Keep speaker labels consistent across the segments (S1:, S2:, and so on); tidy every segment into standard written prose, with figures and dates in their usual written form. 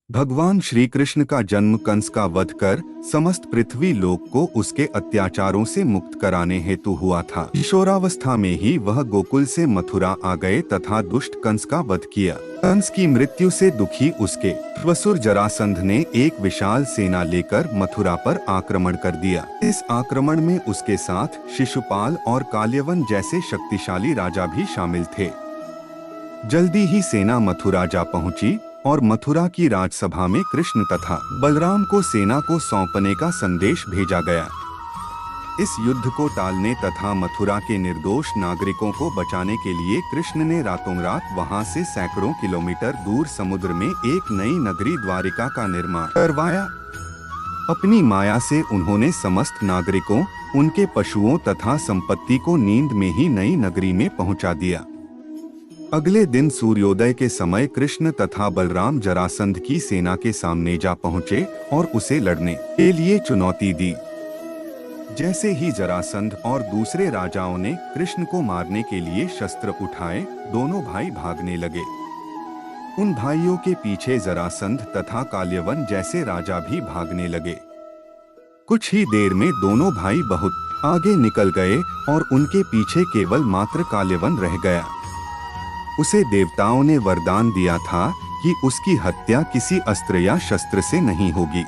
S1: भगवान श्री कृष्ण का जन्म कंस का वध कर समस्त पृथ्वी लोक को उसके अत्याचारों से मुक्त कराने हेतु हुआ था। किशोरावस्था में ही वह गोकुल से मथुरा आ गए तथा दुष्ट कंस का वध किया। कंस की मृत्यु से दुखी उसके श्वशुर जरासंध ने एक विशाल सेना लेकर मथुरा पर आक्रमण कर दिया। इस आक्रमण में उसके साथ शिशुपाल और काल्यवन जैसे शक्तिशाली राजा भी शामिल थे। जल्दी ही सेना मथुरा जा पहुंची और मथुरा की राजसभा में कृष्ण तथा बलराम को सेना को सौंपने का संदेश भेजा गया। इस युद्ध को टालने तथा मथुरा के निर्दोष नागरिकों को बचाने के लिए कृष्ण ने रातों रात वहां से सैकड़ों किलोमीटर दूर समुद्र में एक नई नगरी द्वारिका का निर्माण करवाया। अपनी माया से उन्होंने समस्त नागरिकों, उनके पशुओं तथा संपत्ति को नींद में ही नई नगरी में पहुंचा दिया। अगले दिन सूर्योदय के समय कृष्ण तथा बलराम जरासंध की सेना के सामने जा पहुंचे और उसे लड़ने के लिए चुनौती दी। जैसे ही जरासंध और दूसरे राजाओं ने कृष्ण को मारने के लिए शस्त्र उठाए, दोनों भाई भागने लगे। उन भाइयों के पीछे जरासंध तथा काल्यवन जैसे राजा भी भागने लगे। कुछ ही देर में दोनों भाई बहुत आगे निकल गए और उनके पीछे केवल मात्र काल्यवन रह गया। उसे देवताओं ने वरदान दिया था कि उसकी हत्या किसी अस्त्र या शस्त्र से नहीं होगी।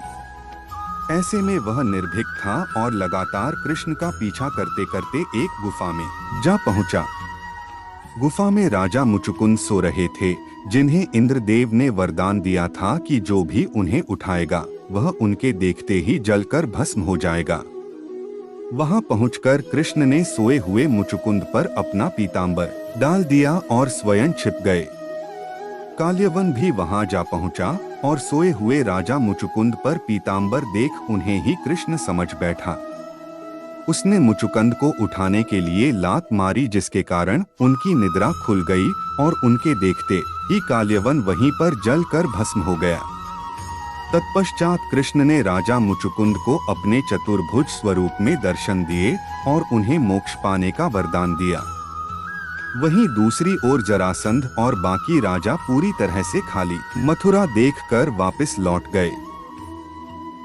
S1: ऐसे में वह निर्भीक था और लगातार कृष्ण का पीछा करते करते एक गुफा में जा पहुंचा। गुफा में राजा मुचुकुंद सो रहे थे, जिन्हें इंद्रदेव ने वरदान दिया था कि जो भी उन्हें उठाएगा वह उनके देखते ही जलकर भस्म हो जाएगा। वहां पहुंचकर कृष्ण ने सोए हुए मुचुकुंद पर अपना पीतांबर डाल दिया और स्वयं छिप गए। काल्यवन भी वहां जा पहुंचा और सोए हुए राजा मुचुकुंद पर पीतांबर देख उन्हें ही कृष्ण समझ बैठा। उसने मुचुकुंद को उठाने के लिए लात मारी, जिसके कारण उनकी निद्रा खुल गई और उनके देखते ही काल्यवन वहीं पर जलकर भस्म हो गया। तत्पश्चात कृष्ण ने राजा मुचुकुंद को अपने चतुर्भुज स्वरूप में दर्शन दिए और उन्हें मोक्ष पाने का वरदान दिया। वहीं दूसरी ओर जरासंध और बाकी राजा पूरी तरह से खाली मथुरा देखकर वापस लौट गए।